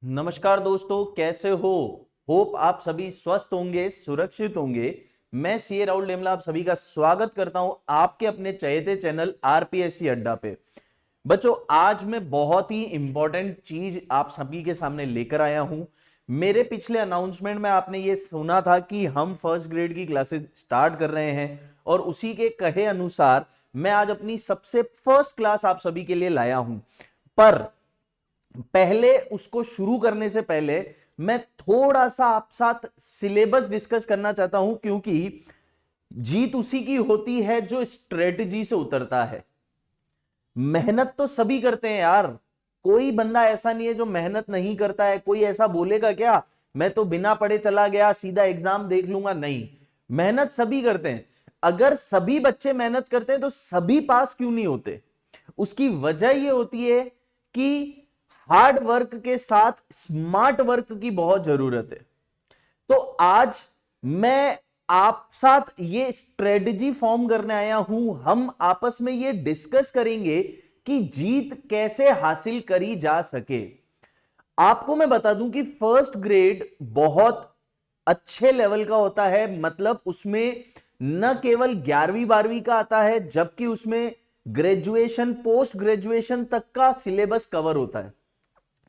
नमस्कार दोस्तों, कैसे हो। होप आप सभी स्वस्थ होंगे, सुरक्षित होंगे। मैं सीए राहुल डेमला आप सभी का स्वागत करता हूं आपके अपने चहेते चैनल आरपीएससी अड्डा पे। बच्चों, आज मैं बहुत ही इंपॉर्टेंट चीज आप सभी के सामने लेकर आया हूं। मेरे पिछले अनाउंसमेंट में आपने ये सुना था कि हम फर्स्ट ग्रेड की क्लासेस स्टार्ट कर रहे हैं और उसी के कहे अनुसार मैं आज अपनी सबसे फर्स्ट क्लास आप सभी के लिए लाया हूं। पर पहले उसको शुरू करने से पहले मैं थोड़ा सा आप साथ सिलेबस डिस्कस करना चाहता हूं, क्योंकि जीत उसी की होती है जो स्ट्रेटजी से उतरता है। मेहनत तो सभी करते हैं यार, कोई बंदा ऐसा नहीं है जो मेहनत नहीं करता है। कोई ऐसा बोलेगा क्या मैं तो बिना पढ़े चला गया सीधा एग्जाम देख लूंगा? नहीं, मेहनत सभी करते हैं। अगर सभी बच्चे मेहनत करते हैं तो सभी पास क्यों नहीं होते? उसकी वजह यह होती है कि हार्ड वर्क के साथ स्मार्ट वर्क की बहुत जरूरत है। तो आज मैं आप साथ ये स्ट्रेटजी फॉर्म करने आया हूं। हम आपस में ये डिस्कस करेंगे कि जीत कैसे हासिल करी जा सके। आपको मैं बता दूं कि फर्स्ट ग्रेड बहुत अच्छे लेवल का होता है। मतलब उसमें न केवल 11वीं 12वीं का आता है, जबकि उसमें ग्रेजुएशन पोस्ट ग्रेजुएशन तक का सिलेबस कवर होता है।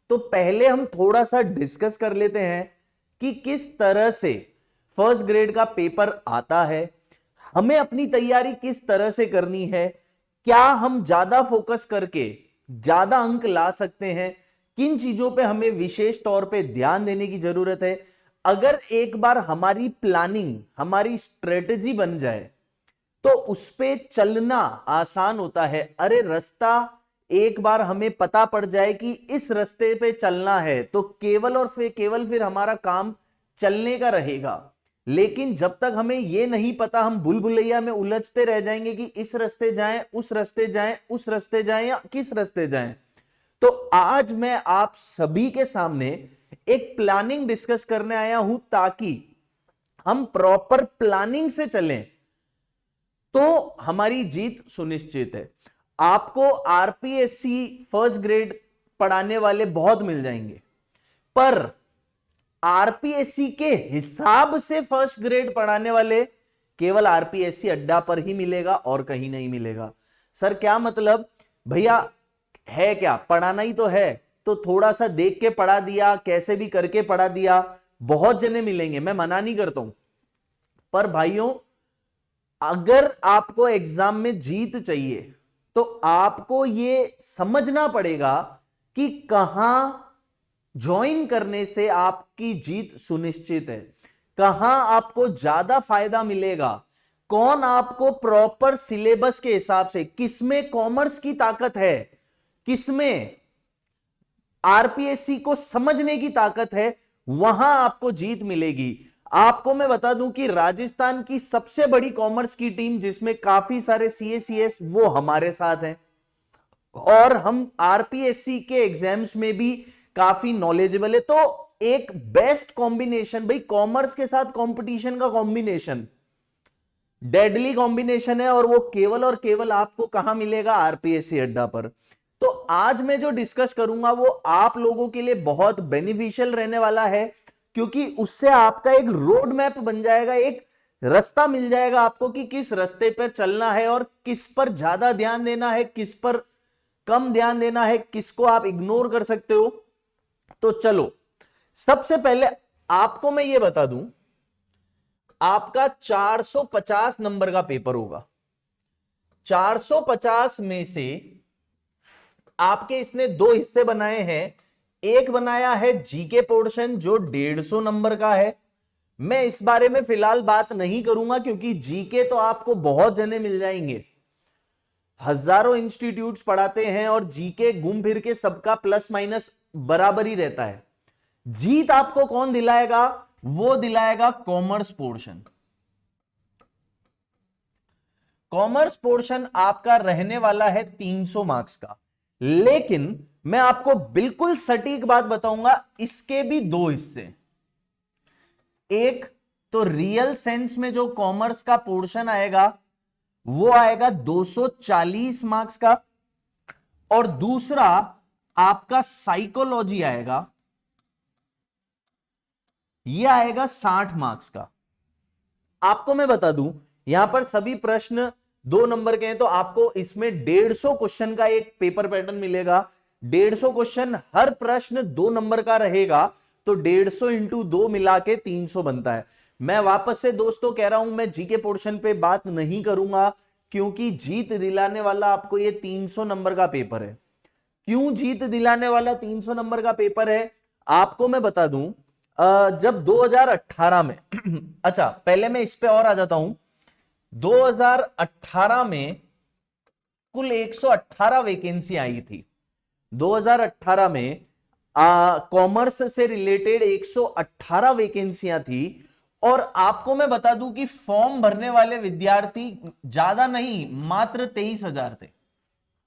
तो पहले हम थोड़ा सा डिस्कस कर लेते हैं कि किस तरह से फर्स्ट ग्रेड का पेपर आता है, हमें अपनी तैयारी किस तरह से करनी है, क्या हम ज्यादा फोकस करके ज्यादा अंक ला सकते हैं, किन चीजों पे हमें विशेष तौर पे ध्यान देने की जरूरत है। अगर एक बार हमारी प्लानिंग, हमारी स्ट्रेटजी बन जाए तो उस पे चलना आसान होता है। अरे रास्ता एक बार हमें पता पड़ जाए कि इस रास्ते पे चलना है तो केवल फिर हमारा काम चलने का रहेगा। लेकिन जब तक हमें यह नहीं पता, हम भूल भुलैया में उलझते रह जाएंगे कि इस रास्ते जाएं, उस रास्ते जाएं, उस रास्ते जाएं या किस रास्ते जाएं। तो आज मैं आप सभी के सामने एक प्लानिंग डिस्कस करने आया हूं ताकि हम प्रॉपर प्लानिंग से चलें तो हमारी जीत सुनिश्चित है। आपको आरपीएससी फर्स्ट ग्रेड पढ़ाने वाले बहुत मिल जाएंगे, पर आरपीएससी के हिसाब से फर्स्ट ग्रेड पढ़ाने वाले केवल आरपीएससी अड्डा पर ही मिलेगा और कहीं नहीं मिलेगा। सर क्या मतलब? भैया है क्या, पढ़ाना ही तो है, तो थोड़ा सा देख के पढ़ा दिया, कैसे भी करके पढ़ा दिया, बहुत जने मिलेंगे, मैं मना नहीं करता हूं। पर भाइयों, अगर आपको एग्जाम में जीत चाहिए तो आपको यह समझना पड़ेगा कि कहां ज्वाइन करने से आपकी जीत सुनिश्चित है, कहां आपको ज्यादा फायदा मिलेगा, कौन आपको प्रॉपर सिलेबस के हिसाब से, किसमें कॉमर्स की ताकत है, किसमें आरपीएससी को समझने की ताकत है, वहां आपको जीत मिलेगी। आपको मैं बता दूं कि राजस्थान की सबसे बड़ी कॉमर्स की टीम, जिसमें काफी सारे सीएसीएस, वो हमारे साथ हैं और हम आरपीएससी के एग्जाम्स में भी काफी नॉलेजेबल है। तो एक बेस्ट कॉम्बिनेशन, भाई कॉमर्स के साथ कंपटीशन का कॉम्बिनेशन डेडली कॉम्बिनेशन है, और वो केवल और केवल आपको कहां मिलेगा? आरपीएससी अड्डा पर। तो आज मैं जो डिस्कस करूंगा वो आप लोगों के लिए बहुत बेनिफिशियल रहने वाला है, क्योंकि उससे आपका एक रोड मैप बन जाएगा, एक रास्ता मिल जाएगा आपको कि किस रास्ते पर चलना है और किस पर ज्यादा ध्यान देना है, किस पर कम ध्यान देना है, किसको आप इग्नोर कर सकते हो। तो चलो, सबसे पहले आपको मैं ये बता दूं, आपका 450 नंबर का पेपर होगा। 450 में से आपके इसने दो हिस्से बनाए हैं। एक बनाया है जीके पोर्शन जो 150 नंबर का है। मैं इस बारे में फिलहाल बात नहीं करूंगा, क्योंकि जीके तो आपको बहुत जने मिल जाएंगे, हजारों इंस्टीट्यूट्स पढ़ाते हैं और जीके घूम फिर के सबका प्लस माइनस बराबर ही रहता है। जीत आपको कौन दिलाएगा? वो दिलाएगा कॉमर्स पोर्शन। कॉमर्स पोर्शन आपका रहने वाला है 300 मार्क्स का। लेकिन मैं आपको बिल्कुल सटीक बात बताऊंगा, इसके भी दो हिस्से। एक तो रियल सेंस में जो कॉमर्स का पोर्शन आएगा वो आएगा 240 मार्क्स का, और दूसरा आपका साइकोलॉजी आएगा ये आएगा 60 मार्क्स का। आपको मैं बता दूं, यहां पर सभी प्रश्न 2 नंबर के हैं, तो आपको इसमें 150 क्वेश्चन का एक पेपर पैटर्न मिलेगा। 150 क्वेश्चन, हर प्रश्न 2 नंबर का रहेगा, तो 150 इंटू 2 मिला के 300 बनता है। मैं वापस से दोस्तों कह रहा हूं, मैं जीके पोर्शन पे बात नहीं करूंगा, क्योंकि जीत दिलाने वाला आपको ये 300 नंबर का पेपर है। क्यों जीत दिलाने वाला 300 नंबर का पेपर है, आपको मैं बता दूं। जब 2018 में अच्छा, पहले मैं इस पे और आ जाता हूं। 2018 में कुल 118 वैकेंसी आई थी। 2018 में कॉमर्स से रिलेटेड 118 वैकेंसियां थी। और आपको मैं बता दूं कि फॉर्म भरने वाले विद्यार्थी ज्यादा नहीं, मात्र 23,000 थे।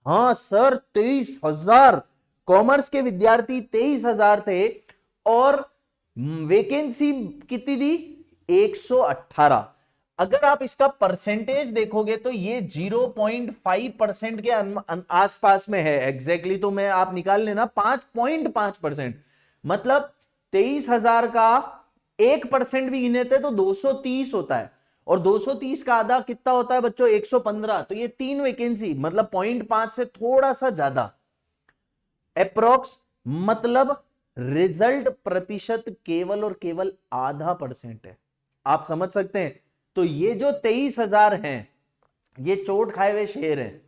हाँ सर, 23,000 कॉमर्स के विद्यार्थी 23,000 थे। और वैकेंसी कितनी दी? 118। अगर आप इसका परसेंटेज देखोगे तो ये 0.5% के आसपास में है। एग्जैक्टली तो मैं आप निकाल लेना 5.5%, मतलब 23,000 का 1% भी गिने थे तो 230 होता है। और 230 का आधा कितना होता है बच्चों? 115। तो ये 3 वैकेंसी, मतलब 0.5 से थोड़ा सा ज्यादा अप्रोक्स, मतलब रिजल्ट प्रतिशत केवल और केवल आधा % है। आप समझ सकते हैं। तो ये जो 23,000 हैं, ये चोट खाए हुए शेर हैं,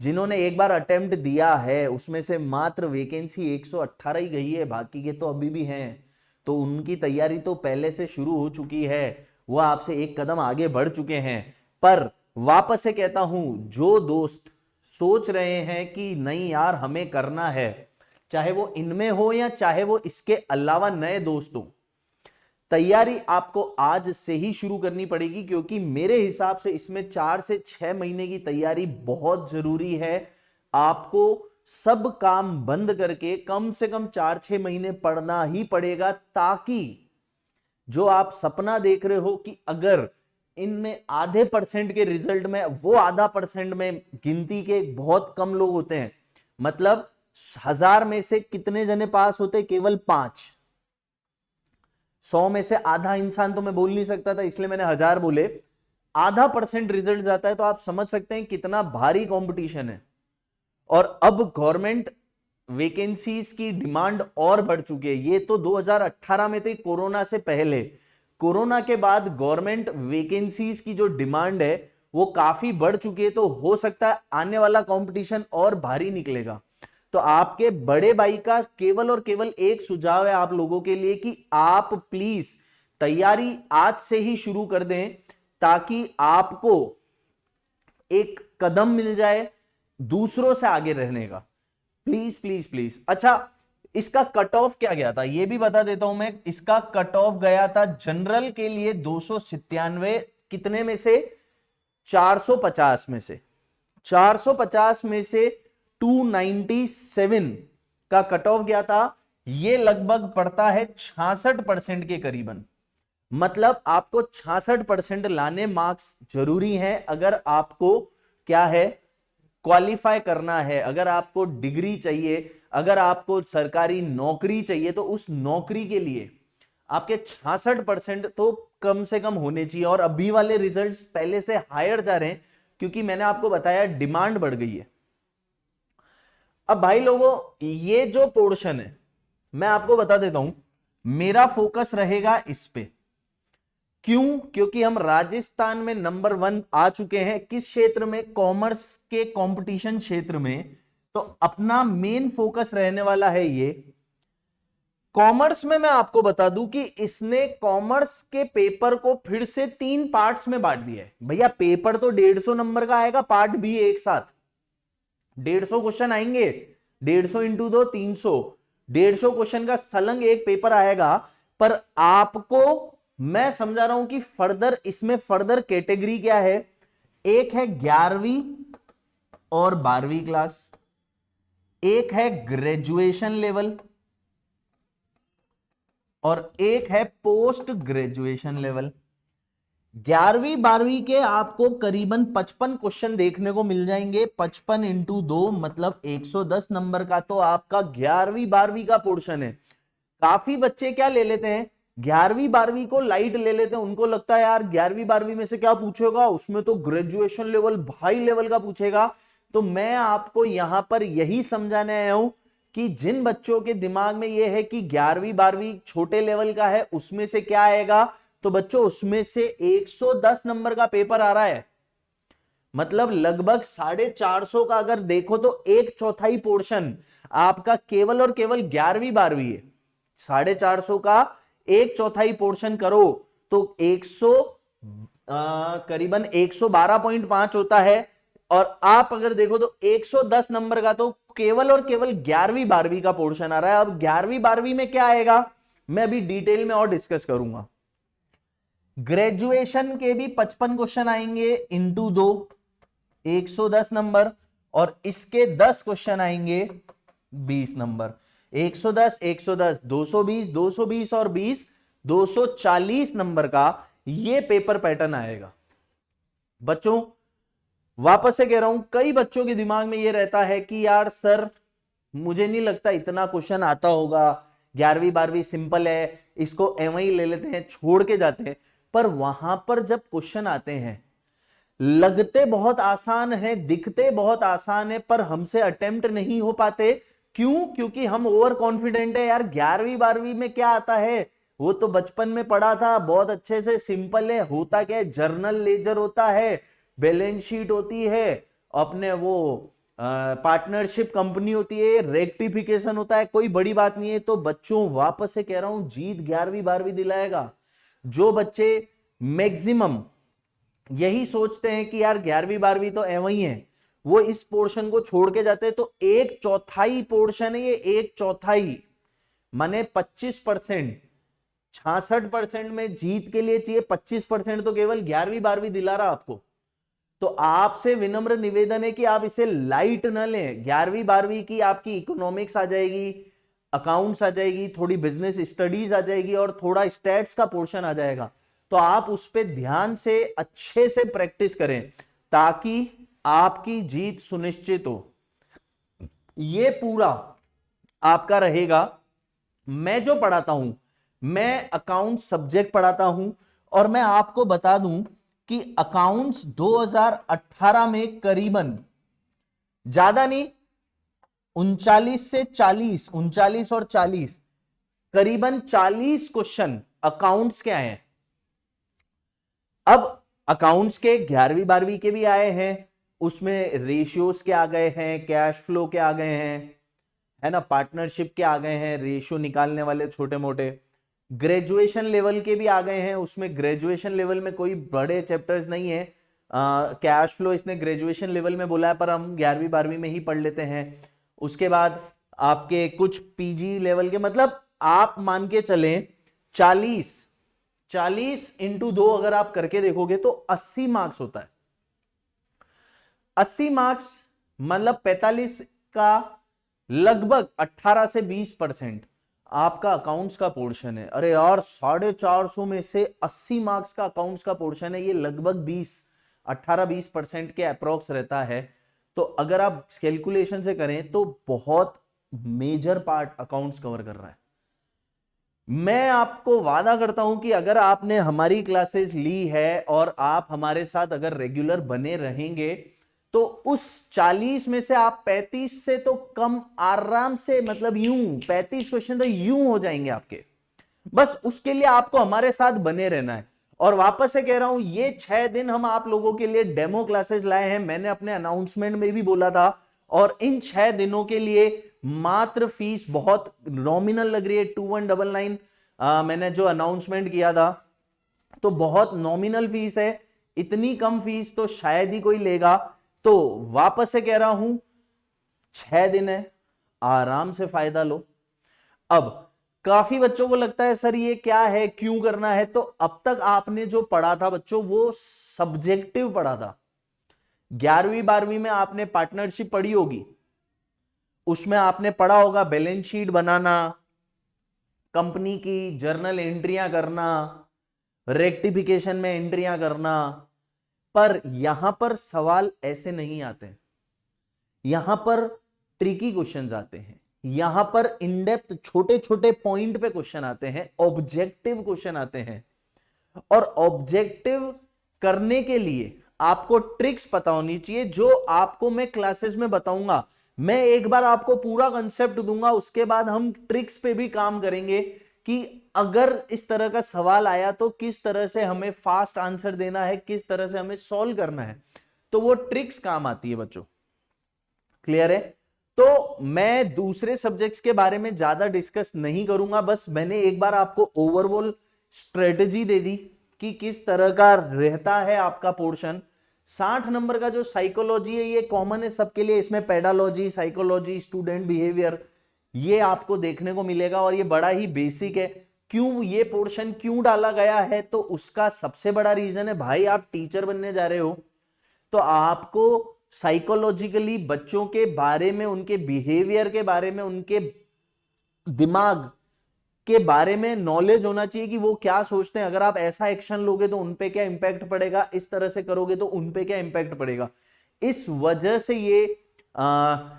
जिन्होंने एक बार अटेम्प्ट दिया है। उसमें से मात्र वैकेंसी 118 ही गई है, बाकी के तो अभी भी हैं। तो उनकी तैयारी तो पहले से शुरू हो चुकी है, वो आपसे एक कदम आगे बढ़ चुके हैं। पर वापस से कहता हूं, जो दोस्त सोच रहे हैं कि नहीं यार हमें करना है, चाहे वो इनमें हो या चाहे वो इसके अलावा नए दोस्त हो, तैयारी आपको आज से ही शुरू करनी पड़ेगी। क्योंकि मेरे हिसाब से इसमें 4 से 6 महीने की तैयारी बहुत जरूरी है। आपको सब काम बंद करके कम से कम 4-6 महीने पढ़ना ही पड़ेगा, ताकि जो आप सपना देख रहे हो कि अगर इनमें आधे % के रिजल्ट में, वो आधा % में गिनती के बहुत कम लोग होते हैं, मतलब 1000 में से कितने जने पास होते? केवल 5। 100 में से आधा इंसान तो मैं बोल नहीं सकता था, इसलिए मैंने 1000 बोले। आधा % रिजल्ट जाता है, तो आप समझ सकते हैं कितना भारी कंपटीशन है। और अब गवर्नमेंट वैकेंसीज की डिमांड और बढ़ चुकी है। ये तो 2018 में थी, कोरोना से पहले। कोरोना के बाद गवर्नमेंट वैकेंसीज की जो डिमांड है वो काफी बढ़ चुकी है। तो हो सकता है आने वाला कंपटीशन और भारी निकलेगा। तो आपके बड़े भाई का केवल और केवल एक सुझाव है आप लोगों के लिए कि आप प्लीज तैयारी आज से ही शुरू कर दें, ताकि आपको एक कदम मिल जाए दूसरों से आगे रहने का। Please please please. अच्छा, इसका कट ऑफ क्या गया था ये भी बता देता हूं मैं। इसका कट ऑफ गया था जनरल के लिए 297, कितने में से? 450 में से। 450 में से 297 का कट ऑफ गया था। ये लगभग पड़ता है 66% के करीबन। मतलब आपको 66% लाने मार्क्स जरूरी हैं अगर आपको क्या है, क्वालिफाई करना है। अगर आपको डिग्री चाहिए, अगर आपको सरकारी नौकरी चाहिए, तो उस नौकरी के लिए आपके 66% तो कम से कम होने चाहिए। और अभी वाले रिजल्ट्स पहले से हायर जा रहे हैं, क्योंकि मैंने आपको बताया डिमांड बढ़ गई है। अब भाई लोगों, ये जो पोर्शन है मैं आपको बता देता हूं, मेरा फोकस रहेगा इस पे। क्यों? क्योंकि हम राजस्थान में नंबर 1 आ चुके हैं। किस क्षेत्र में? कॉमर्स के कंपटीशन क्षेत्र में। तो अपना मेन फोकस रहने वाला है ये कॉमर्स में। मैं आपको बता दूं कि इसने कॉमर्स के पेपर को फिर से 3 पार्ट्स में बांट दिया है। भैया पेपर तो 150 नंबर का आएगा, पार्ट भी एक साथ 150 क्वेश्चन आएंगे। 150 इंटू 2 300, 150 क्वेश्चन का सलंग एक पेपर आएगा। पर आपको मैं समझा रहा हूं कि फर्दर इसमें फर्दर कैटेगरी क्या है। एक है 11वीं और 12वीं क्लास, एक है ग्रेजुएशन लेवल, और एक है पोस्ट ग्रेजुएशन लेवल। 11वीं 12वीं के आपको करीबन 55 क्वेश्चन देखने को मिल जाएंगे। 55 इंटू 2 मतलब 110 नंबर का तो आपका 11वीं 12वीं का पोर्शन है। काफी बच्चे क्या ले लेते हैं, 11वीं 12वीं को लाइट ले लेते हैं, उनको लगता है यार 11वीं 12वीं में से क्या पूछेगा, उसमें तो ग्रेजुएशन लेवल हाई लेवल का पूछेगा। तो मैं आपको यहां पर यही समझाने आया हूं कि जिन बच्चों के दिमाग में यह है कि 11वीं 12वीं छोटे लेवल का है, उसमें से क्या आएगा, तो बच्चों उसमें से 110 नंबर का पेपर आ रहा है, मतलब लगभग 450 का अगर देखो तो 1/4 पोर्शन आपका केवल और केवल 11वीं 12वीं है। 450 का 1/4 पोर्शन करो तो 100 करीबन 112.5 होता है, और आप अगर देखो तो 110 नंबर का तो केवल और केवल 11वीं 12वीं का पोर्शन आ रहा है। अब 11वीं 12वीं में क्या आएगा मैं अभी डिटेल में और डिस्कस करूंगा। ग्रेजुएशन के भी 55 क्वेश्चन आएंगे इंटू 2, 110 नंबर, और इसके 10 क्वेश्चन आएंगे 20 नंबर। 110 110 220 220 और 20 240 नंबर का ये पेपर पैटर्न आएगा। बच्चों वापस से कह रहा हूं, कई बच्चों के दिमाग में ये रहता है कि यार सर मुझे नहीं लगता इतना क्वेश्चन आता होगा, 11वीं 12वीं सिंपल है, इसको एवं ही ले लेते हैं, छोड़ के जाते हैं। पर वहां पर जब क्वेश्चन आते हैं लगते बहुत आसान है, दिखते बहुत आसान है, पर हमसे अटेम्प्ट नहीं हो पाते। क्यों? क्योंकि हम ओवर कॉन्फिडेंट है यार 11वीं 12वीं में क्या आता है, वो तो बचपन में पढ़ा था बहुत अच्छे से, सिंपल है। होता क्या है, जर्नल लेजर होता है, बैलेंस शीट होती है, अपने वो पार्टनरशिप कंपनी होती है, रेक्टिफिकेशन होता है, कोई बड़ी बात नहीं है। तो बच्चों वापस से कह रहा हूं, जीत 11वीं 12वीं दिलाएगा। जो बच्चे मैक्सिमम यही सोचते हैं कि यार 11वीं 12वीं तो एवं ही है, वो इस पोर्शन को छोड़ के जाते हैं। तो 1/4 पोर्शन है ये, 1/4 माने 25%। 66% में जीत के लिए चाहिए 25%, तो केवल 11वीं 12वीं दिला रहा आपको। तो आपसे विनम्र निवेदन है कि आप इसे लाइट न लें। 11वीं 12वीं की आपकी इकोनॉमिक्स आ जाएगी, अकाउंट्स आ जाएगी, थोड़ी बिजनेस स्टडीज आ जाएगी, और थोड़ा स्टैट्स का पोर्शन आ जाएगा। तो आप उस पर ध्यान से अच्छे से प्रैक्टिस करें ताकि आपकी जीत सुनिश्चित हो। ये पूरा आपका रहेगा। मैं जो पढ़ाता हूं, मैं अकाउंट सब्जेक्ट पढ़ाता हूं, और मैं आपको बता दूं कि अकाउंट्स 2018 में करीबन ज्यादा नहीं 39 से 40, 39 और 40, करीबन 40 क्वेश्चन अकाउंट्स के आए हैं। अब अकाउंट्स के 11वीं 12वीं के भी आए हैं, उसमें रेशियोज के आ गए हैं, कैश फ्लो के आ गए हैं, है ना, पार्टनरशिप के आ गए हैं, रेशियो निकालने वाले छोटे मोटे। ग्रेजुएशन लेवल के भी आ गए हैं, उसमें ग्रेजुएशन लेवल में कोई बड़े चैप्टर्स नहीं है। कैश फ्लो इसने ग्रेजुएशन लेवल में बोला है, पर हम 11वीं 12वीं में ही पढ़ लेते हैं। उसके बाद आपके कुछ पीजी लेवल के, मतलब आप मान के चलें 40 इंटू 2 अगर आप करके देखोगे तो 80 मार्क्स होता है। 80 मार्क्स मतलब 45 का लगभग 18 से 20% आपका अकाउंट्स का पोर्शन है। अरे यार 450 में से 80 मार्क्स का अकाउंट्स का पोर्शन है, ये लगभग 18-20% के अप्रोक्स रहता है। तो अगर आप कैलकुलेशन से करें तो बहुत मेजर पार्ट अकाउंट्स कवर कर रहा है। मैं आपको वादा करता हूं कि अगर आपने हमारी क्लासेस ली है और आप हमारे साथ अगर रेगुलर बने रहेंगे तो उस 40 में से आप 35 से तो कम आराम से, मतलब यूं 35 क्वेश्चन तो यूं हो जाएंगे आपके। बस उसके लिए आपको हमारे साथ बने रहना है। और वापस से कह रहा हूं, ये 6 दिन हम आप लोगों के लिए डेमो क्लासेस लाए हैं, मैंने अपने अनाउंसमेंट में भी बोला था। और इन 6 दिनों के लिए मात्र फीस बहुत नॉमिनल लग रही है, 2199। मैंने जो अनाउंसमेंट किया था तो बहुत नॉमिनल फीस है, इतनी कम फीस तो शायद ही कोई लेगा। तो वापस से कह रहा हूं, 6 दिन है, आराम से फायदा लो। अब काफी बच्चों को लगता है सर ये क्या है, क्यों करना है, तो अब तक आपने जो पढ़ा था बच्चों वो सब्जेक्टिव पढ़ा था। 11वीं 12वीं में आपने पार्टनरशिप पढ़ी होगी, उसमें आपने पढ़ा होगा बैलेंस शीट बनाना, कंपनी की जर्नल एंट्रियां करना, रेक्टिफिकेशन में एंट्रियां करना। पर यहां पर सवाल ऐसे नहीं आते, यहां पर ट्रिकी क्वेश्चंस आते हैं। यहां पर इन डेप्थ छोटे छोटे पॉइंट पे क्वेश्चन आते हैं, ऑब्जेक्टिव क्वेश्चन आते हैं। और ऑब्जेक्टिव करने के लिए आपको ट्रिक्स पता होनी चाहिए, जो आपको मैं क्लासेस में बताऊंगा। मैं एक बार आपको पूरा कंसेप्ट दूंगा, उसके बाद हम ट्रिक्स पे भी काम करेंगे कि अगर इस तरह का सवाल आया तो किस तरह से हमें फास्ट आंसर देना है, किस तरह से हमें सॉल्व करना है, तो वो ट्रिक्स काम आती है बच्चों। क्लियर है? तो मैं दूसरे सब्जेक्ट्स के बारे में ज्यादा डिस्कस नहीं करूंगा, बस मैंने एक बार आपको ओवरऑल स्ट्रेटजी दे दी कि किस तरह का रहता है आपका पोर्शन। 60 नंबर का जो साइकोलॉजी है ये कॉमन है सबके लिए, इसमें पेडालॉजी, साइकोलॉजी, स्टूडेंट बिहेवियर ये आपको देखने को मिलेगा, और ये बड़ा ही बेसिक है। क्यों ये पोर्शन क्यों डाला गया है, तो उसका सबसे बड़ा रीजन है, भाई आप टीचर बनने जा रहे हो तो आपको साइकोलॉजिकली बच्चों के बारे में, उनके बिहेवियर के बारे में, उनके दिमाग के बारे में नॉलेज होना चाहिए कि वो क्या सोचते हैं। अगर आप ऐसा एक्शन लोगे तो उनपे क्या इंपैक्ट पड़ेगा, इस तरह से करोगे तो उनपे क्या इंपैक्ट पड़ेगा। इस वजह से ये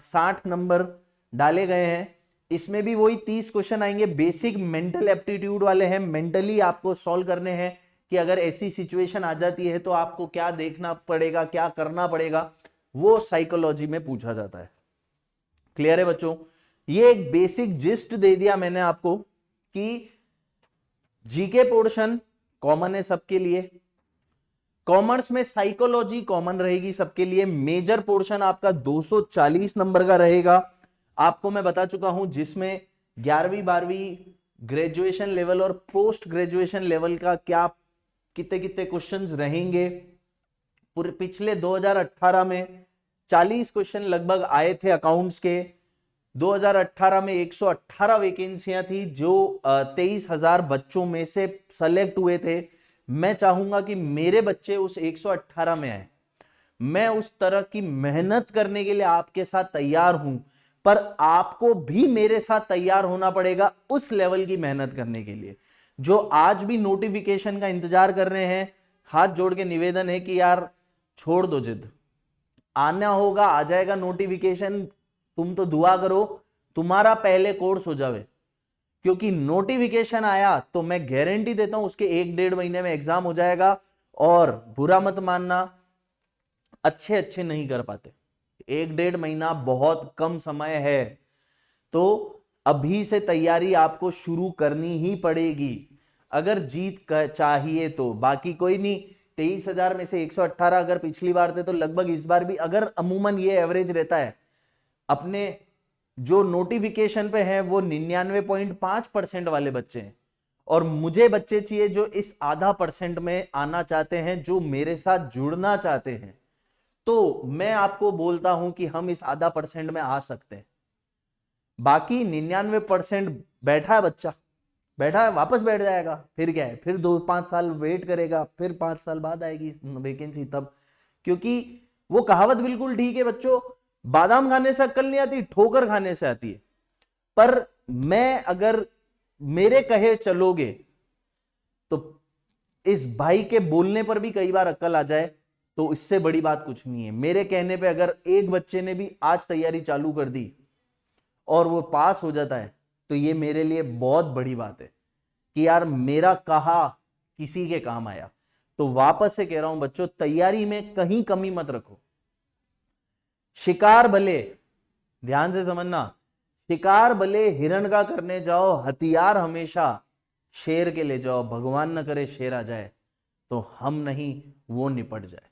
60 नंबर डाले गए हैं। इसमें भी वही 30 क्वेश्चन आएंगे, बेसिक मेंटल एप्टीट्यूड वाले हैं, मेंटली आपको सॉल्व करने हैं कि अगर ऐसी सिचुएशन आ जाती है तो आपको क्या देखना पड़ेगा, क्या करना पड़ेगा, वो साइकोलॉजी में पूछा जाता है। क्लियर है बच्चों? ये एक बेसिक जिस्ट दे दिया मैंने आपको कि जीके पोर्शन कॉमन है सबके लिए, कॉमर्स में साइकोलॉजी कॉमन रहेगी सबके लिए। मेजर पोर्शन आपका 240 नंबर का रहेगा, आपको मैं बता चुका हूं, जिसमें 11वीं 12वीं ग्रेजुएशन लेवल और पोस्ट ग्रेजुएशन लेवल का क्या कितने कितने क्वेश्चंस रहेंगे। पूरे पिछले 2018 में 40 क्वेश्चन लगभग आए थे अकाउंट्स के। 2018 में 118 वैकेंसियां थी जो 23,000 बच्चों में से सेलेक्ट हुए थे। मैं चाहूंगा कि मेरे बच्चे उस 118 में आए। मैं उस तरह की मेहनत करने के लिए आपके साथ तैयार हूं, पर आपको भी मेरे साथ तैयार होना पड़ेगा उस लेवल की मेहनत करने के लिए। जो आज भी नोटिफिकेशन का इंतजार कर रहे हैं, हाथ जोड़ के निवेदन है कि यार छोड़ दो जिद, आना होगा, आ जाएगा नोटिफिकेशन, तुम तो दुआ करो तुम्हारा पहले कोर्स हो जावे, क्योंकि नोटिफिकेशन आया तो मैं गारंटी देता हूं उसके 1-1.5 महीने में एग्जाम हो जाएगा। और बुरा मत मानना, अच्छे नहीं कर पाते, 1-1.5 महीना बहुत कम समय है, तो अभी से तैयारी आपको शुरू करनी ही पड़ेगी अगर जीत चाहिए तो। बाकी कोई नहीं, 23,000 में से 118 अगर पिछली बार थे तो लगभग इस बार भी, अगर अमूमन ये एवरेज रहता है, अपने जो नोटिफिकेशन पे है वो 99.5% वाले बच्चे हैं, और मुझे बच्चे चाहिए जो इस आधा % में आना चाहते हैं, जो मेरे साथ जुड़ना चाहते हैं। तो मैं आपको बोलता हूं कि हम इस आधा % में आ सकते हैं। बाकी 99% बैठा है बच्चा, बैठा है, वापस बैठ जाएगा, फिर क्या है, फिर 2-5 साल वेट करेगा, फिर 5 साल बाद आएगी वैकेंसी तब। क्योंकि वो कहावत बिल्कुल ठीक है बच्चों, बादाम खाने से अक्ल नहीं आती, ठोकर खाने से आती है। पर मैं अगर मेरे कहे चलोगे तो इस भाई के बोलने पर भी कई बार अक्ल आ जाए तो इससे बड़ी बात कुछ नहीं है। मेरे कहने पे अगर एक बच्चे ने भी आज तैयारी चालू कर दी और वो पास हो जाता है तो ये मेरे लिए बहुत बड़ी बात है कि यार मेरा कहा किसी के काम आया। तो वापस से कह रहा हूं बच्चों, तैयारी में कहीं कमी मत रखो। शिकार भले, ध्यान से समझना, शिकार भले हिरण का करने जाओ, हथियार हमेशा शेर के ले जाओ। भगवान न करे शेर आ जाए तो हम नहीं वो निपट जाए।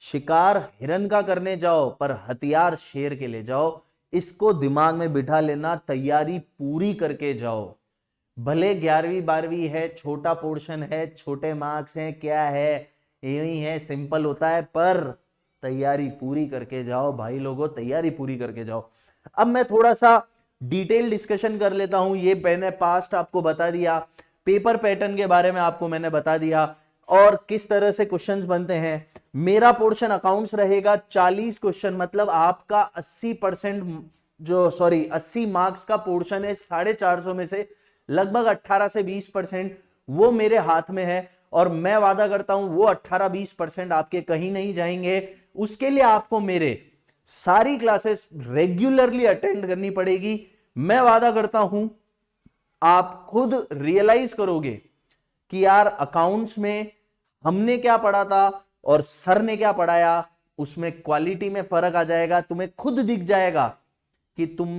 शिकार हिरण का करने जाओ पर हथियार शेर के ले जाओ, इसको दिमाग में बिठा लेना, तैयारी पूरी करके जाओ। भले 11वीं 12वीं है, छोटा पोर्शन है, छोटे मार्क्स हैं, क्या है, यही है, सिंपल होता है, पर तैयारी पूरी करके जाओ भाई लोगों, तैयारी पूरी करके जाओ। अब मैं थोड़ा सा डिटेल डिस्कशन कर लेता हूं। ये मैंने पास्ट आपको बता दिया, पेपर पैटर्न के बारे में आपको मैंने बता दिया, और किस तरह से क्वेश्चंस बनते हैं। मेरा पोर्शन अकाउंट्स रहेगा 40 क्वेश्चन, मतलब आपका 80% जो 80 मार्क्स का पोर्शन है, 450 में से लगभग 18 से 20% वो मेरे हाथ में है, और मैं वादा करता हूं वो 18-20% आपके कहीं नहीं जाएंगे। उसके लिए आपको मेरे सारी क्लासेस रेगुलरली अटेंड करनी पड़ेगी। मैं वादा करता हूं आप खुद रियलाइज करोगे कि यार अकाउंट्स में हमने क्या पढ़ा था और सर ने क्या पढ़ाया, उसमें क्वालिटी में फर्क आ जाएगा। तुम्हें खुद दिख जाएगा कि तुम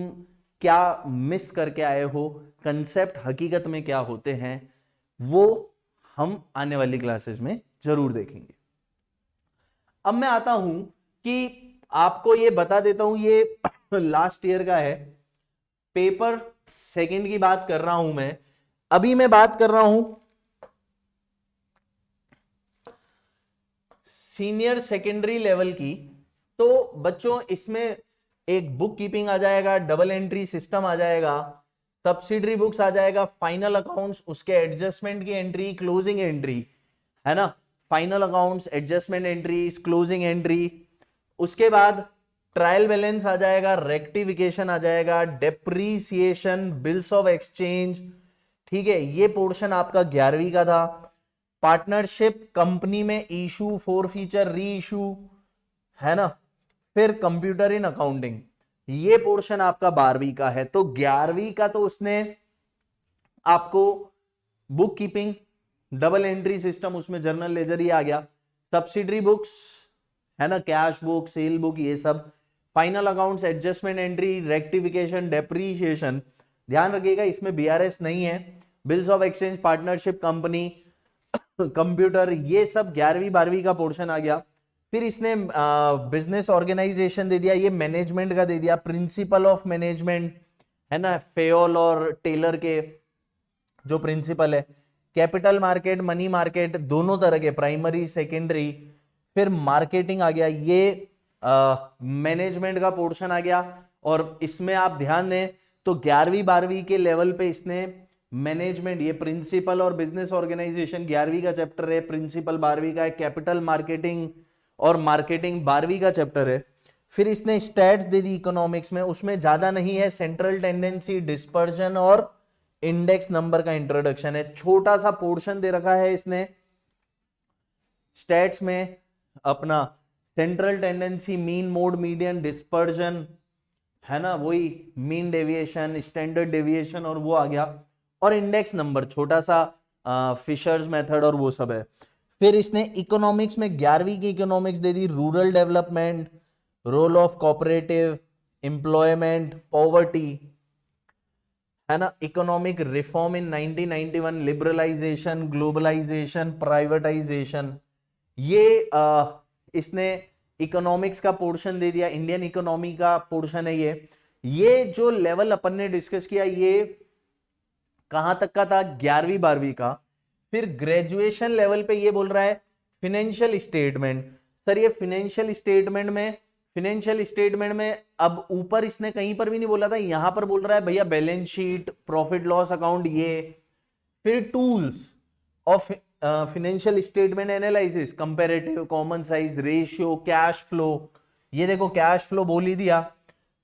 क्या मिस करके आए हो, कंसेप्ट हकीकत में क्या होते हैं, वो हम आने वाली क्लासेस में जरूर देखेंगे। अब मैं आता हूं कि आपको ये बता देता हूं, ये लास्ट ईयर का है, पेपर सेकंड की बात कर रहा हूं मैं। अभी मैं बात कर रहा हूं सीनियर सेकेंडरी लेवल की। तो बच्चों इसमें एक बुक कीपिंग आ जाएगा, डबल एंट्री सिस्टम आ जाएगा, सब्सिडरी बुक्स आ जाएगा, फाइनल अकाउंट्स, उसके एडजस्टमेंट की एंट्री, क्लोजिंग एंट्री, है ना, final accounts, adjustment entries, closing entry. उसके बाद ट्रायल बैलेंस आ जाएगा, रेक्टिफिकेशन आ जाएगा, डेप्रीसिएशन, बिल्स ऑफ एक्सचेंज। ठीक है, ये पोर्शन आपका 11वीं का था। पार्टनरशिप, कंपनी में इशू, फोर फीचर, री इशू, है ना, फिर कंप्यूटर इन अकाउंटिंग, ये पोर्शन आपका 12वीं का है। तो 11वीं का तो उसने आपको book keeping, double entry system, उसमें जर्नल लेजर ही आ गया, सब्सिडरी बुक्स, है ना, कैश बुक, सेल बुक, ये सब, final accounts, adjustment entry, rectification, depreciation. ध्यान रखिएगा इसमें बीआरएस नहीं है, bills of exchange, partnership, company, computer, ये सब 11वीं 12वीं का पोर्शन आ गया। फिर इसने बिजनेस ऑर्गेनाइजेशन दे दिया, ये मैनेजमेंट का दे दिया, प्रिंसिपल ऑफ मैनेजमेंट, है ना, फेयोल और टेलर के जो प्रिंसिपल है, कैपिटल मार्केट, मनी मार्केट, दोनों तरह के, प्राइमरी सेकेंडरी। फिर मार्केटिंग आ गया, ये मैनेजमेंट का पोर्शन आ गया। और इसमें आप ध्यान दें तो 11वीं 12वीं के लेवल पे इसने मैनेजमेंट, ये प्रिंसिपल और बिजनेस ऑर्गेनाइजेशन 11वीं का चैप्टर है, प्रिंसिपल 12वीं का है, कैपिटल मार्केटिंग और मार्केटिंग 12वीं का चैप्टर है। फिर इसने स्टैट्स दे दी इकोनॉमिक्स में, उसमें ज्यादा नहीं है, सेंट्रल टेंडेंसी, डिस्पर्जन और इंडेक्स नंबर का इंट्रोडक्शन है, छोटा सा पोर्शन दे रखा है इसने स्टैट्स में अपना, central tendency, mean, mode, median, dispersion, है ना, वही मीन डेविएशन, स्टैंडर्ड डेविएशन, और वो आ गया, और इंडेक्स नंबर छोटा सा, फिशर्स मेथड और वो सब है। फिर इसने इकोनॉमिक्स में 11वीं की इकोनॉमिक्स दे दी, rural development, role of cooperative, employment, poverty, है ना, economic reform in 1991, liberalisation, globalisation, privatisation, ये इसने इकोनॉमिक्स का पोर्शन दे दिया, इंडियन इकोनॉमी का पोर्शन है ये जो लेवल अपन ने डिस्कस किया, ये कहां तक का था, 11वीं 12वीं का। फिर ग्रेजुएशन लेवल पे ये बोल रहा है फिनेंशियल स्टेटमेंट। सर ये फिनेंशियल स्टेटमेंट में अब ऊपर इसने कहीं पर भी नहीं बोला था, यहां पर बोल रहा है भैया balance sheet, profit loss account, ये। फिर tools of financial statement analysis, comparative, common size, ratio, cash flow, ये देखो कैश फ्लो बोल ही दिया,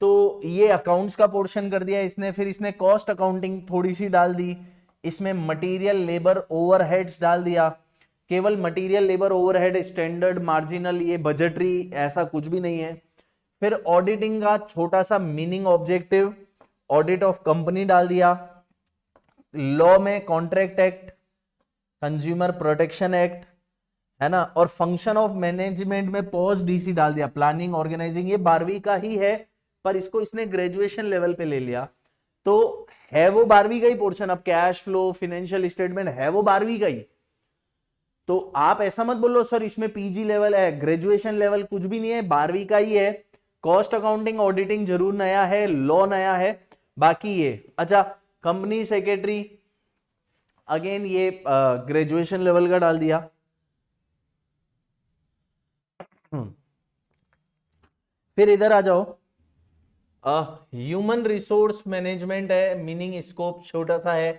तो ये अकाउंट्स का पोर्शन कर दिया इसने। फिर इसने कॉस्ट अकाउंटिंग थोड़ी सी डाल दी, इसमें मटेरियल, लेबर, ओवरहेड्स डाल दिया, केवल material, labour, overhead, standard, marginal, ये बजटरी, ऐसा कुछ भी नहीं है। फिर ऑडिटिंग का छोटा सा meaning, objective, audit of company डाल दिया, लॉ में contract act, consumer protection act, है ना, और फंक्शन ऑफ मैनेजमेंट में पॉज डीसी डाल दिया, प्लानिंग, ऑर्गेनाइजिंग, ये 12वीं का ही है पर इसको इसने ग्रेजुएशन लेवल पे ले लिया, तो है वो 12वीं का ही पोर्शन। अब कैश फ्लो, फिनेंशियल स्टेटमेंट है वो 12वीं का ही, तो आप ऐसा मत बोलो सर इसमें पीजी लेवल है, ग्रेजुएशन लेवल कुछ भी नहीं है, 12वीं का ही है। कॉस्ट अकाउंटिंग, ऑडिटिंग जरूर नया है, लॉ नया है, बाकी ये। अच्छा, कंपनी सेक्रेटरी, अगेन ये ग्रेजुएशन लेवल का डाल दिया। फिर इधर आ जाओ, ह्यूमन रिसोर्स मैनेजमेंट है, मीनिंग स्कोप छोटा सा है।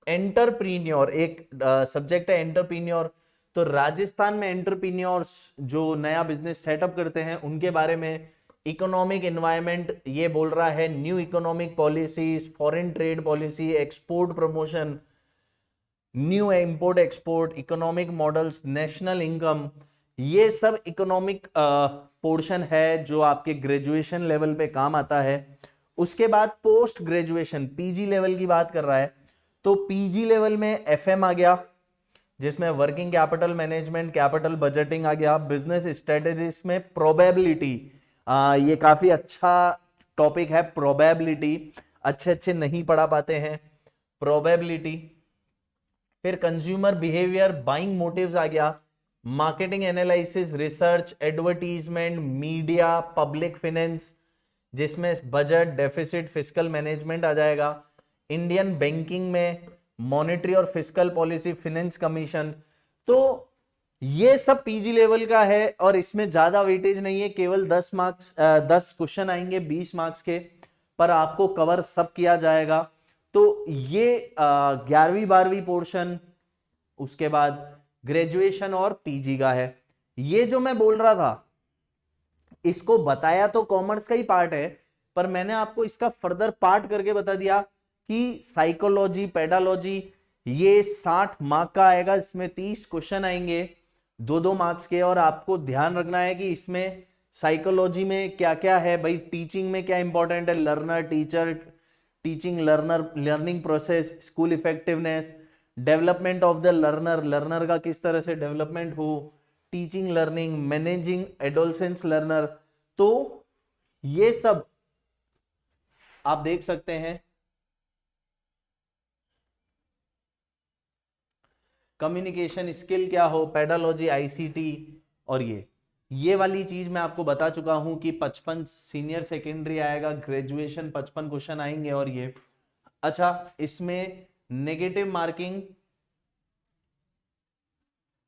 एंटरप्रीन्योर एक सब्जेक्ट है, एंटरप्रीन्योर, तो राजस्थान में एंटरप्रीन्योर्स जो नया बिजनेस सेटअप करते हैं उनके बारे में। इकोनॉमिक एनवायरनमेंट ये बोल रहा है new economic policies, foreign trade policy, export promotion, new import export, economic models, national income, ये सब इकोनॉमिक पोर्शन है जो आपके ग्रेजुएशन लेवल पे काम आता है। उसके बाद पोस्ट ग्रेजुएशन पीजी लेवल की बात कर रहा है, तो पीजी लेवल में एफएम आ गया, जिसमें working capital management, capital budgeting आ गया, बिजनेस स्ट्रेटेजीज में प्रोबेबिलिटी, ये काफी अच्छा टॉपिक है। प्रोबेबिलिटी अच्छे अच्छे नहीं पढ़ा पाते हैं प्रोबेबिलिटी। फिर कंज्यूमर बिहेवियर, बाइंग मोटिव्स आ गया, marketing analysis, research, advertisement, media, public finance, जिसमें बजट, डेफिसिट, फिस्कल मैनेजमेंट आ जाएगा। इंडियन बैंकिंग में मॉनेटरी और फिस्कल पॉलिसी, फाइनेंस कमीशन। तो ये सब पीजी लेवल का है और इसमें ज्यादा वेटेज नहीं है, केवल 10 मार्क्स 10 क्वेश्चन आएंगे 20 मार्क्स के, पर आपको कवर सब किया जाएगा। तो ये 11वीं 12वीं पोर्शन, उसके बाद ग्रेजुएशन और पीजी का है। ये जो मैं बोल रहा था इसको बताया तो कॉमर्स का ही पार्ट है, पर मैंने आपको इसका फर्दर पार्ट करके बता दिया कि साइकोलॉजी, पेडालॉजी, ये 60 मार्क का आएगा, इसमें 30 क्वेश्चन आएंगे 2-2 मार्क्स के। और आपको ध्यान रखना है कि इसमें साइकोलॉजी में क्या क्या है भाई, टीचिंग में क्या इंपॉर्टेंट है, learner teacher, teaching learner, learning process, school effectiveness, development of the learner, learner का किस तरह से डेवलपमेंट हो, teaching learning, managing adolescence learner. तो ये सब आप देख सकते हैं। कम्युनिकेशन स्किल क्या हो, पेडालॉजी, आईसीटी, और ये वाली चीज मैं आपको बता चुका हूं कि 55 सीनियर सेकेंडरी आएगा, ग्रेजुएशन 55 क्वेश्चन आएंगे। और ये अच्छा, इसमें नेगेटिव मार्किंग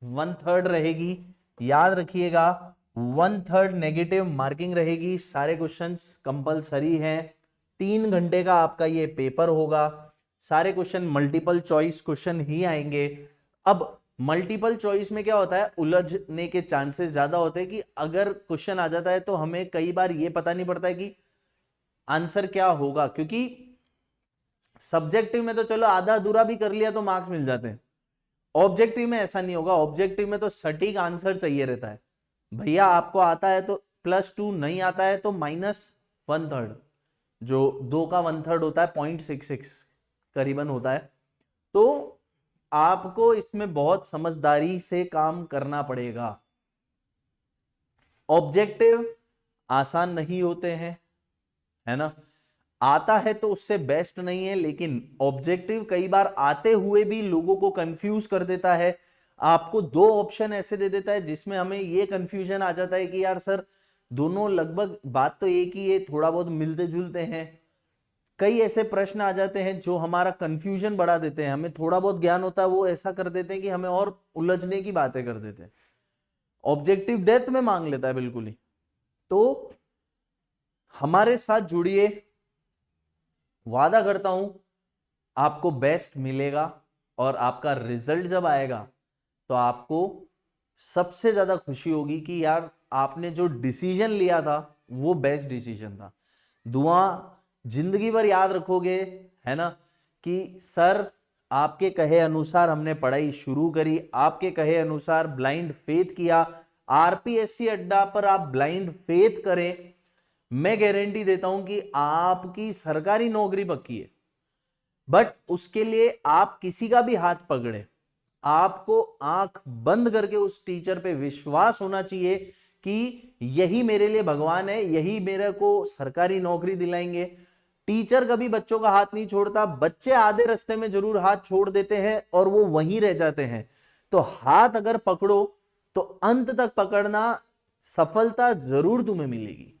1/3 रहेगी, याद रखिएगा 1/3 नेगेटिव मार्किंग रहेगी। सारे क्वेश्चंस कंपलसरी हैं, 3 घंटे का आपका ये पेपर होगा, सारे क्वेश्चन मल्टीपल चॉइस क्वेश्चन ही आएंगे। अब मल्टीपल चॉइस में क्या होता है, उलझने के चांसेस ज्यादा होते हैं कि अगर क्वेश्चन आ जाता है तो हमें कई बार ये पता नहीं पड़ता है कि आंसर क्या होगा, क्योंकि सब्जेक्टिव में तो चलो आधा अधूरा भी कर लिया तो मार्क्स मिल जाते हैं, ऑब्जेक्टिव में ऐसा नहीं होगा। ऑब्जेक्टिव में तो सटीक आंसर चाहिए रहता है। भैया आपको आता है तो +2, नहीं आता है तो -1/3, जो 2 का 1/3 होता है 0.66 करीबन होता है। तो आपको इसमें बहुत समझदारी से काम करना पड़ेगा। ऑब्जेक्टिव आसान नहीं होते हैं, है ना, आता है तो उससे बेस्ट नहीं है, लेकिन ऑब्जेक्टिव कई बार आते हुए भी लोगों को कंफ्यूज कर देता है। आपको 2 ऑप्शन ऐसे दे देता है जिसमें हमें ये कंफ्यूजन आ जाता है कि यार सर दोनों लगभग बात तो एक ही है, थोड़ा बहुत मिलते जुलते हैं। कई ऐसे प्रश्न आ जाते हैं जो हमारा कंफ्यूजन बढ़ा देते हैं, हमें थोड़ा बहुत ज्ञान होता है वो ऐसा कर देते हैं कि हमें और उलझने की बातें कर देते हैं, ऑब्जेक्टिव डेप्थ में मांग लेता है बिल्कुल ही। तो हमारे साथ जुड़िए, वादा करता हूं आपको बेस्ट मिलेगा, और आपका रिजल्ट जब आएगा तो आपको सबसे ज्यादा खुशी होगी कि यार आपने जो डिसीजन लिया था वो बेस्ट डिसीजन था। दुआ जिंदगी भर याद रखोगे, है ना, कि सर आपके कहे अनुसार हमने पढ़ाई शुरू करी, आपके कहे अनुसार ब्लाइंड फेथ किया। आरपीएससी अड्डा पर आप ब्लाइंड फेथ करें, मैं गारंटी देता हूं कि आपकी सरकारी नौकरी पक्की है। बट उसके लिए आप किसी का भी हाथ पकड़े, आपको आंख बंद करके उस टीचर पे विश्वास होना चाहिए कि यही मेरे लिए भगवान है, यही मेरे को सरकारी नौकरी दिलाएंगे। टीचर कभी बच्चों का हाथ नहीं छोड़ता, बच्चे आधे रास्ते में जरूर हाथ छोड़ देते हैं और वो वहीं रह जाते हैं। तो हाथ अगर पकड़ो तो अंत तक पकड़ना, सफलता जरूर तुम्हें मिलेगी।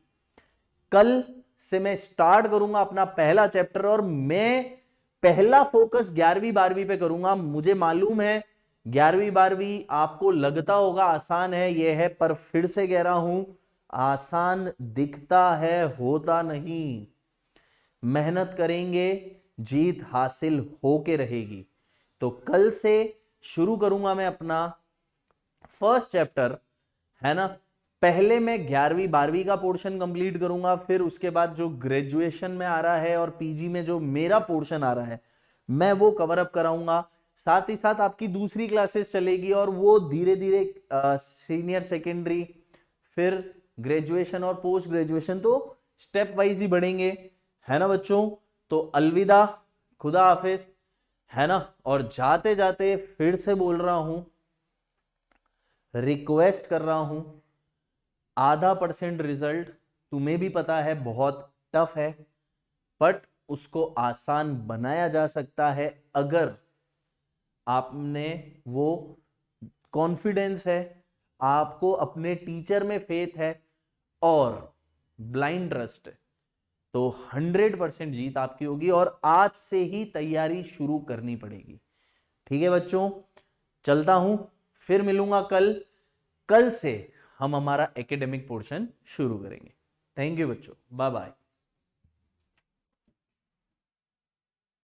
कल से मैं स्टार्ट करूंगा अपना पहला चैप्टर, और मैं पहला फोकस 11वीं 12वीं पे करूंगा। मुझे मालूम है 11वीं 12वीं आपको लगता होगा आसान है, यह है, पर फिर से कह रहा हूं आसान दिखता है, होता नहीं। मेहनत करेंगे जीत हासिल होके रहेगी। तो कल से शुरू करूंगा मैं अपना फर्स्ट चैप्टर, है ना। पहले मैं 11वीं 12वीं का पोर्शन कंप्लीट करूंगा, फिर उसके बाद जो ग्रेजुएशन में आ रहा है और पीजी में जो मेरा पोर्शन आ रहा है मैं वो कवर अप कराऊंगा। साथ ही साथ आपकी दूसरी क्लासेस चलेगी और वो धीरे धीरे सीनियर सेकेंडरी, फिर ग्रेजुएशन और पोस्ट ग्रेजुएशन, तो स्टेप वाइज ही बढ़ेंगे, है ना बच्चों। तो अलविदा, खुदा हाफिज, है ना। और जाते जाते फिर से बोल रहा हूं, रिक्वेस्ट कर रहा हूं, %.5 रिजल्ट तुम्हें भी पता है बहुत टफ है, बट उसको आसान बनाया जा सकता है अगर आपने वो कॉन्फिडेंस है, आपको अपने टीचर में फेथ है और ब्लाइंड ट्रस्ट है, तो 100% जीत आपकी होगी और आज से ही तैयारी शुरू करनी पड़ेगी। ठीक है बच्चों, चलता हूं, फिर मिलूंगा कल। कल से हम हमारा एकेडमिक पोर्शन शुरू करेंगे। थैंक यू बच्चों, बाय बाय।